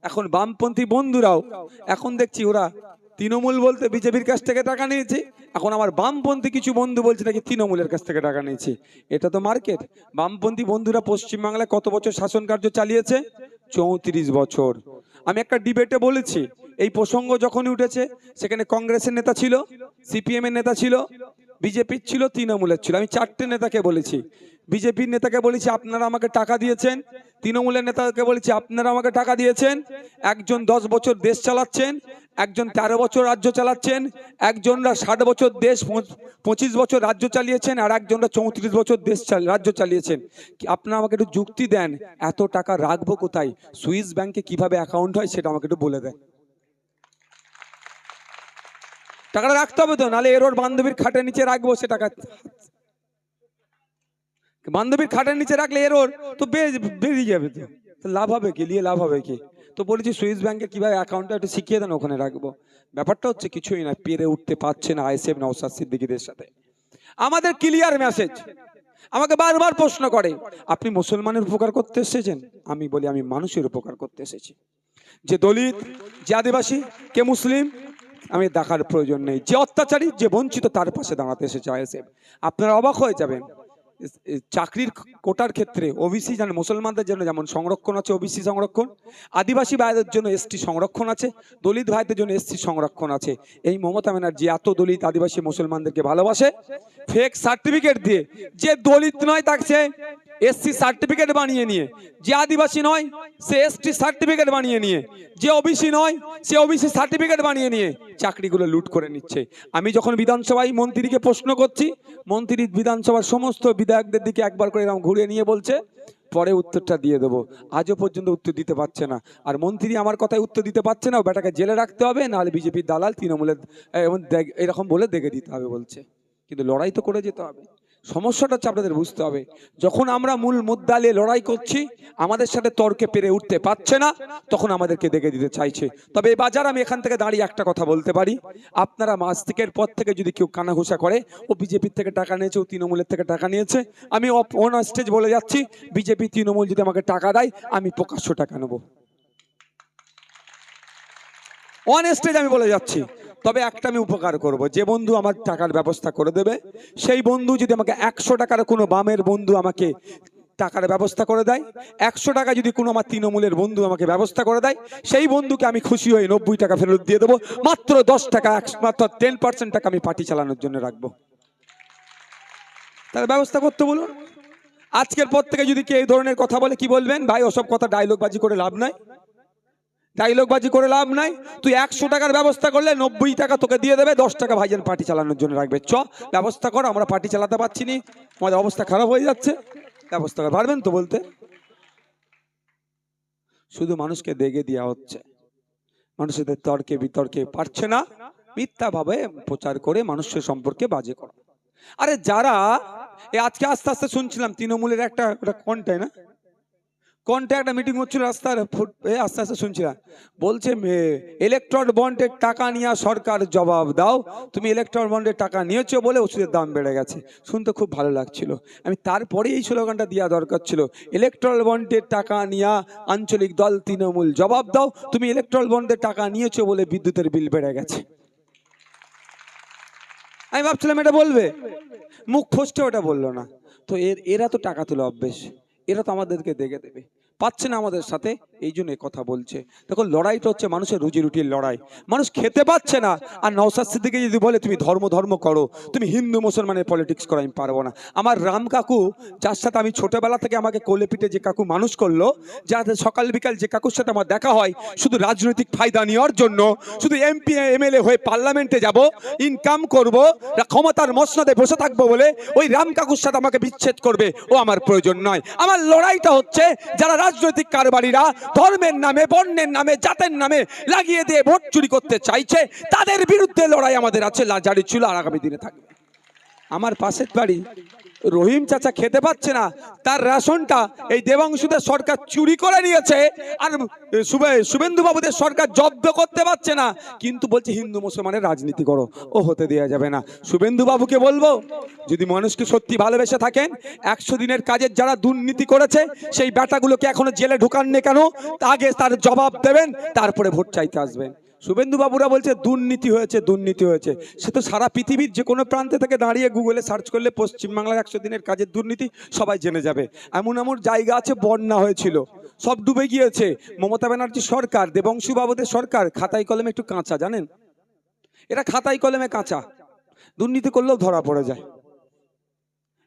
এখন বামপন্থী বন্ধুরাও এখন দেখছি ওরা তৃণমূল বলতে বিজেপির কাছ থেকে টাকা নিয়েছে, এখন আমার বামপন্থী কিছু বন্ধু বলছে নাকি তৃণমূলের কাছ থেকে টাকা নিয়েছে। এটা তো মার্কেট। বামপন্থী বন্ধুরা পশ্চিমবাংলায় কত বছর শাসন কার্য চালিয়েছে? 34 বছর। আমি একটা ডিবেটে বলেছি, এই প্রসঙ্গ যখনই উঠেছে সেখানে কংগ্রেসের নেতা ছিল, সিপিএম এর নেতা ছিল, বিজেপির ছিল, তৃণমূলের ছিল। আমি 4টে নেতাকে বলেছি। বিজেপির নেতাকে বলেছি আপনারা আমাকে টাকা দিয়েছেন, তৃণমূলের নেতাকে বলেছি আপনারা আমাকে টাকা দিয়েছেন। একজন 10 বছর দেশ চালাচ্ছেন, একজন 13 বছর রাজ্য চালাচ্ছেন, একজনরা 60 বছর দেশ 25 বছর রাজ্য চালিয়েছেন, আর একজনরা 34 বছর দেশ রাজ্য চালিয়েছেন। আপনারা আমাকে একটু যুক্তি দেন, এত টাকা রাখবো কোথায়? সুইস ব্যাংকে কিভাবে অ্যাকাউন্ট হয় সেটা আমাকে একটু বলে দেন। টাকাটা রাখতে হবে তো, নাহলে এর ওর বান্ধবীর খাটের নিচে রাখবো সে টাকা। বান্ধবীর খাটের নিচে রাখলে এর ওর তো বেরিয়ে যাবে, তো লাভ হবে কি? নিয়ে লাভ হবে কি? তো বলেছি সুইস ব্যাংকে কিভাবে অ্যাকাউন্টটা একটু শিখিয়ে দেন, ওখানে রাখবো। ব্যাপারটা হচ্ছে কিছুই না, পেরে উঠতে পারছে না আইএসএফ নওশাদ সিদ্দিকীদের সাথে। আমাদের ক্লিয়ার মেসেজ। আমাকে বারবার প্রশ্ন করে আপনি মুসলমানের উপকার করতে এসেছেন? আমি বলি আমি মানুষের উপকার করতে এসেছি। যে দলিত, যে আদিবাসী, কে মুসলিম আমি দেখার প্রয়োজন নেই। যে অত্যাচারী, যে বঞ্চিত, তার পাশে দাঁড়াতে এসেছে আইএসএফ। আপনারা অবাক হয়ে যাবেন, চাকরির কোটার ক্ষেত্রে ওবিসি জানেন, মুসলমানদের জন্য যেমন সংরক্ষণ আছে ওবিসি সংরক্ষণ, আদিবাসী ভাইদের জন্য এসটি সংরক্ষণ আছে, দলিত ভাইদের জন্য এসসি সংরক্ষণ আছে। এই মমতা ব্যানার্জি এত দলিত আদিবাসী মুসলমানদেরকে ভালোবাসে, ফেক সার্টিফিকেট দিয়ে যে দলিত নয় তাকে এসসি সার্টিফিকেট বানিয়ে নিয়ে, যে আদিবাসী নয় সে এসটি সার্টিফিকেট বানিয়ে নিয়ে, যে ওবিসি নয় সে ওবিসি সার্টিফিকেট বানিয়ে নিয়ে চাকরিগুলো লুট করে নিচ্ছে। আমি যখন বিধানসভায় মন্ত্রীকে প্রশ্ন করছি, মন্ত্রী বিধানসভার সমস্ত বিধায়কদের দিকে একবার করে এরকম ঘুরে নিয়ে বলছে পরে উত্তরটা দিয়ে দেবো। আজও পর্যন্ত উত্তর দিতে পারছে না। আর মন্ত্রী আমার কথায় উত্তর দিতে পারছে না, ও বেটাকে জেলে রাখতে হবে, নাহলে বিজেপির দালাল, তৃণমূলের এরকম বলে দেখে দিতে হবে বলছে। কিন্তু লড়াই তো করে যেতে হবে। সমস্যাটা হচ্ছে আপনাদের বুঝতে হবে, যখন আমরা মূল মুদ্দা নিয়ে লড়াই করছি, আমাদের সাথে তর্কে পেরে উঠতে পারছে না, তখন আমাদেরকে দেখে দিতে চাইছে। তবে এই বাজার আমি এখান থেকে দাঁড়িয়ে একটা কথা বলতে পারি, আপনারা মাসতিকের পর থেকে যদি কেউ কানাঘুষা করে ও বিজেপির থেকে টাকা নিয়েছে, ও তৃণমূলের থেকে টাকা নিয়েছে, আমি অন স্টেজ বলে যাচ্ছি, বিজেপি তৃণমূল যদি আমাকে টাকা দেয় আমি প্রকাশ্য টাকা নেব। অন স্টেজ আমি বলে যাচ্ছি। তবে একটা আমি উপকার করব, যে বন্ধু আমার টাকার ব্যবস্থা করে দেবে, সেই বন্ধু যদি আমাকে 100 টাকার কোনো বামের বন্ধু আমাকে টাকার ব্যবস্থা করে দেয়, 100 টাকা যদি কোনো আমার তৃণমূলের বন্ধু আমাকে ব্যবস্থা করে দেয়, সেই বন্ধুকে আমি খুশি হয়ে 90 টাকা ফেরত দিয়ে দেবো। মাত্র 10 টাকা, মাত্র 10% টাকা আমি পার্টি চালানোর জন্য রাখবো। তার ব্যবস্থা করতে বলুন। আজকের পর থেকে যদি কেউ এই ধরনের কথা বলে, কি বলবেন? ভাই ওসব কথা ডায়লগ বাজি করে লাভ নাই, ডায়লগ বাজি করে লাভ নাই। তুই 100 টাকার ব্যবস্থা করলে 90 টাকা তোকে দিয়ে দেবে, 10 টাকা ভাইজান পার্টি চালানোর জন্য রাখবে। ব্যবস্থা কর, আমরা পার্টি চালাতে পারছি না, আমাদের অবস্থা খারাপ হয়ে যাচ্ছে, ব্যবস্থা কর। পারবেন তো বলতে? শুধু মানুষকে দেখে দেওয়া হচ্ছে, মানুষের তর্কে বিতর্কে পারছে না, মিথ্যা ভাবে প্রচার করে মানুষের সম্পর্কে বাজে করা। আরে যারা আজকে আস্তে আস্তে শুনছিলাম তৃণমূলের একটা কন্টায় না কন্টে একটা মিটিং হচ্ছিল রাস্তার, আস্তে আস্তে শুনছিলাম বলছে ইলেকট্রল বন্ডের টাকা নিয়ে সরকার জবাব দাও, তুমি ইলেকট্রল বন্ডের টাকা নিয়েছো বলে ওষুধের দাম বেড়ে গেছে। শুনতে খুব ভালো লাগছিল। আমি তারপরে এই স্লোগানটা দেওয়া দরকার ছিল, ইলেকট্রল বন্ডের টাকা নিয়ে আঞ্চলিক দল তৃণমূল জবাব দাও, তুমি ইলেকট্রল বন্ডের টাকা নিয়েছো বলে বিদ্যুতের বিল বেড়ে গেছে। আমি ভাবছিলাম এটা বলবে, মুখ ফসটে ওটা বললো না। তো এরা তো টাকা তোলা অভ্যেস, এরা তো আমাদেরকে দেখে দেবে, পাচ্ছে না আমাদের সাথে, এই জন্য কথা বলছে। দেখো লড়াইটা হচ্ছে মানুষের রুজি রুটির লড়াই, মানুষ খেতে পাচ্ছে না। আর নওশাদ সিদ্দিকী যদি বলে তুমি ধর্ম করো, তুমি হিন্দু মুসলমানের পলিটিক্স করো, আমি পারবো না। আমার রাম কাকু, যার সাথে আমি ছোটবেলা থেকে আমাকে কোলে পিঠে যে কাকু মানুষ করলো, যাতে সকাল বিকাল যে কাকুর সাথে আমার দেখা হয় শুধু রাজনৈতিক ফায়দা নেওয়ার জন্য, শুধু এমপি এমএলএ হয়ে পার্লামেন্টে যাব, ইনকাম করব, ক্ষমতার মসনদে বসে থাকবো বলে ওই রাম কাকুর সাথে আমাকে বিচ্ছেদ করবে, ও আমার প্রয়োজন নয়। আমার লড়াইটা হচ্ছে যারা রাজনৈতিক কারবারিরা ধর্মের নামে, বর্ণের নামে, জাতের নামে লাগিয়ে দিয়ে ভোট চুরি করতে চাইছে, তাদের বিরুদ্ধে লড়াই আমাদের আছে, জারি ছিল আর আগামী দিনে থাকবে। আমার পাশের বাড়ি রহিম চাচা খেতে পাচ্ছে না, তার রেশনটা এই দেবাংশুদের সরকার চুরি করে নিয়েছে, আর শুভেন্দু বাবুদের সরকার জব্দ করতে পারছে না, কিন্তু বলছে হিন্দু মুসলমানের রাজনীতি করো। ও হতে দেওয়া যাবে না। শুভেন্দু বাবুকে বলবো, যদি মানুষকে সত্যি ভালোবেসে থাকেন, 100 দিনের কাজের যারা দুর্নীতি করেছে সেই বেটাগুলোকে এখনো জেলে ঢোকাননি কেন, আগে তার জবাব দেবেন, তারপরে ভোট চাইতে আসবেন। শুভেন্দু বাবুরা বলছে দুর্নীতি হয়েছে, দুর্নীতি হয়েছে। সে তো সারা পৃথিবীর যে কোনো প্রান্তে থেকে দাঁড়িয়ে গুগলে সার্চ করলে পশ্চিমবাংলার 100 দিনের কাজের দুর্নীতি সবাই জেনে যাবে। এমন এমন জায়গা আছে বন্যা হয়েছিল, সব ডুবে গিয়েছে। মমতা ব্যানার্জি সরকার, দেবাংশু বাবুদের সরকার খাতায় কলমে একটু কাঁচা, জানেন, এরা খাতায় কলমে কাঁচা, দুর্নীতি করলেও ধরা পড়ে যায়।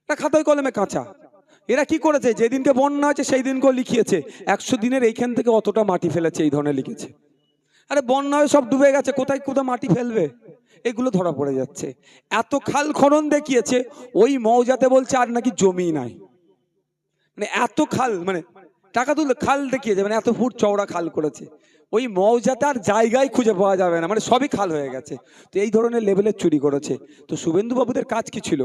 এটা খাতায় কলমে কাঁচা। এরা কি করেছে, যেদিনকে বন্যা আছে সেই দিনকেও লিখিয়েছে 100 দিনের এইখান থেকে অতটা মাটি ফেলেছে, এই ধরনের লিখেছে। আরে বন্যা হয়ে সব ডুবে গেছে, কোথায় কোথায় মাটি ফেলবে, এগুলো ধরা পড়ে যাচ্ছে। এত খাল খনন দেখিয়েছে, ওই মৌজাতে বলছে আর নাকি জমি নাই। মানে এত খাল, মানে টাকা তুলে খাল দেখিয়েছে, মানে এত ফুট চওড়া খাল করেছে, ওই মৌজাতে আর জায়গায় খুঁজে পাওয়া যাবে না, মানে সবই খাল হয়ে গেছে। তো এই ধরনের লেভেলের চুরি করেছে। তো শুভেন্দু বাবুদের কাজ কি ছিল?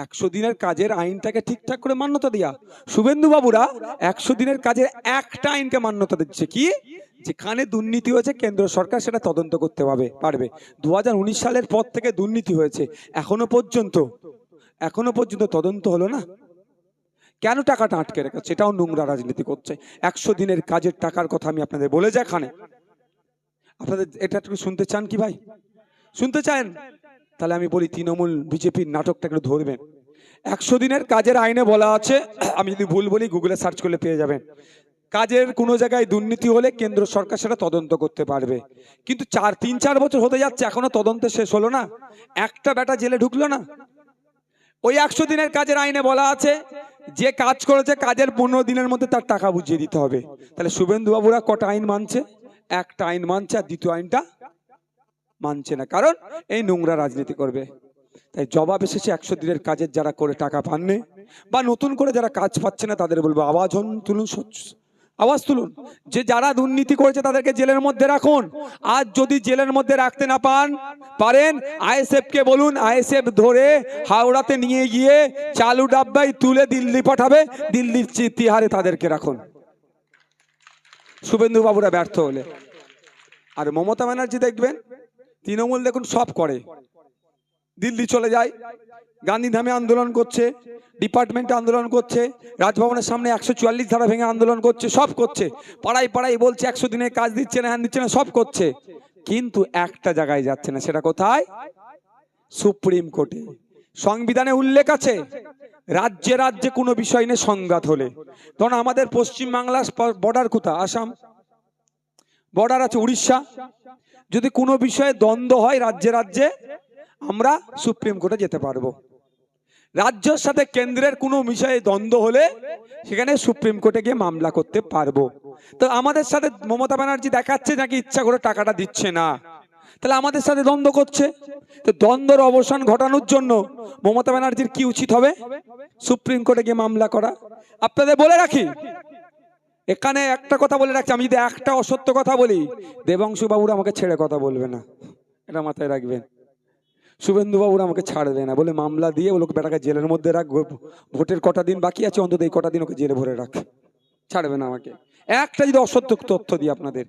100 দিনের কাজের আইনটাকে ঠিকঠাক করে মান্যতা দেয়া। শুভেন্দু বাবুরা 100 দিনের কাজের একটা আইনকে মান্যতা দিচ্ছে, কি, যেখানে দুর্নীতি হয়েছে কেন্দ্র সরকার সেটা তদন্ত করতে পারবে। 2019 সালের পর থেকে দুর্নীতি হয়েছে, এখনো পর্যন্ত তদন্ত হলো না। কেন টাকাটা আটকে রেখেছে? সেটাও নোংরা রাজনীতি করছে। 100 দিনের কাজের টাকার কথা আমি আপনাদের বলে যাই, এখানে আপনাদের এটা একটু শুনতে চান কি ভাই? শুনতে চান? তাহলে আমি বলি, তৃণমূল বিজেপির নাটকটা একটু ধরবেন। 100 দিনের কাজের আইনে বলা আছে, আমি যদি ভুল বলি গুগলে সার্চ করলে পেয়ে যাবেন, কাজের কোনো জায়গায় দুর্নীতি হলে কেন্দ্র সরকার সেটা তদন্ত করতে পারবে। কিন্তু 3-4 বছর হতে যাচ্ছে, এখনো তদন্ত শেষ হলো না, একটা বেটা জেলে ঢুকলো না। ওই 100 দিনের কাজের আইনে বলা আছে, যে কাজ করেছে কাজের 15 দিনের মধ্যে তার টাকা বুঝিয়ে দিতে হবে। তাহলে শুভেন্দু বাবুরা কটা আইন মানছে? একটা আইন মানছে, আর দ্বিতীয় আইনটা মানছে না, কারণ এই নোংরা রাজনীতি করবে। তাই জবাব এসেছে 100 দিনের কাজের যারা করে টাকা পাননি, বা নতুন করে যারা কাজ পাচ্ছে না, তাদের বলবো আওয়াজ তুলুন, আওয়াজ তুলুন, যে যারা দুর্নীতি করেছে তাদেরকে জেলের মধ্যে রাখুন। আজ যদি জেলের মধ্যে রাখতে না পারেন, আইএসএফ কে বলুন, আইএসএফ ধরে হাওড়াতে নিয়ে গিয়ে চালু ডাব্বাই তুলে দিল্লি পাঠাবে, দিল্লির তিহারে তাদেরকে রাখুন। শুভেন্দু বাবুরা ব্যর্থ হলে। আর মমতা ব্যানার্জি দেখবেন, তৃণমূল দেখুন সব করে, দিল্লি চলে যায়, গান্ধীধামে আন্দোলন করছে, ডিপার্টমেন্টে আন্দোলন করছে, রাজভবনের সামনে 144 ধারা ভেঙে আন্দোলন করছে, সব করছে, পাড়ায় পাড়ায় বলছে 100 দিনের কাজ দিচ্ছে না, হ্যান দিচ্ছে না, সব করছে, কিন্তু একটা জায়গায় যাচ্ছে না। সেটা কোথায়? সুপ্রিম কোর্টে। সংবিধানে উল্লেখ আছে, রাজ্যে রাজ্যে কোনো বিষয় নিয়ে সংঘাত হলে, ধরুন আমাদের পশ্চিমবাংলার বর্ডার কোথা, আসাম বর্ডার আছে, উড়িষ্যা, যদি কোনো বিষয়ে দ্বন্দ্ব হয় রাজ্যে রাজ্যে, আমরা সুপ্রিম কোর্টে যেতে পারবো। রাজ্যের সাথে কেন্দ্রের কোনো বিষয়ে দ্বন্দ্ব হলে সেখানে সুপ্রিম কোর্টে গিয়ে মামলা করতে পারবো। তো আমাদের সাথে মমতা ব্যানার্জি দেখাচ্ছে নাকি ইচ্ছা করে টাকাটা দিচ্ছে না, তাহলে আমাদের সাথে দ্বন্দ্ব করছে। তো দ্বন্দ্বের অবসান ঘটানোর জন্য মমতা ব্যানার্জির কি উচিত হবে? সুপ্রিম কোর্টে গিয়ে মামলা করা। আপনাদের বলে রাখি, এখানে একটা কথা বলে রাখছি, আমি যদি একটা অসত্য কথা বলি, দেবাংশু বাবুরা আমাকে ছেড়ে কথা বলবে না, এটা মাথায় রাখবেন। শুভেন্দু বাবুরা আমাকে ছাড়বে না, বলে মামলা দিয়ে ওকে বেটাকে জেলের মধ্যে রাখ, ভোটের কটা দিন বাকি আছে, অন্তত এই কটা দিন ওকে জেলে ভরে রাখ, ছাড়বে না আমাকে। একটা যদি অসত্য তথ্য দিই আপনাদের,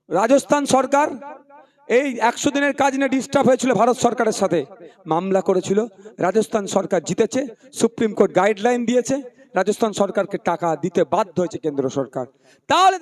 রাজস্থান সরকার এই 100 দিনের কাজ নিয়ে ডিস্টার্ব হয়েছিল ভারত সরকারের সাথে, মামলা করেছিল, রাজস্থান সরকার জিতেছে, সুপ্রিম কোর্ট গাইডলাইন দিয়েছে, রাজস্থান সরকারকে টাকা দিতে বাধ্য হয়েছে কেন্দ্র সরকার। তাহলে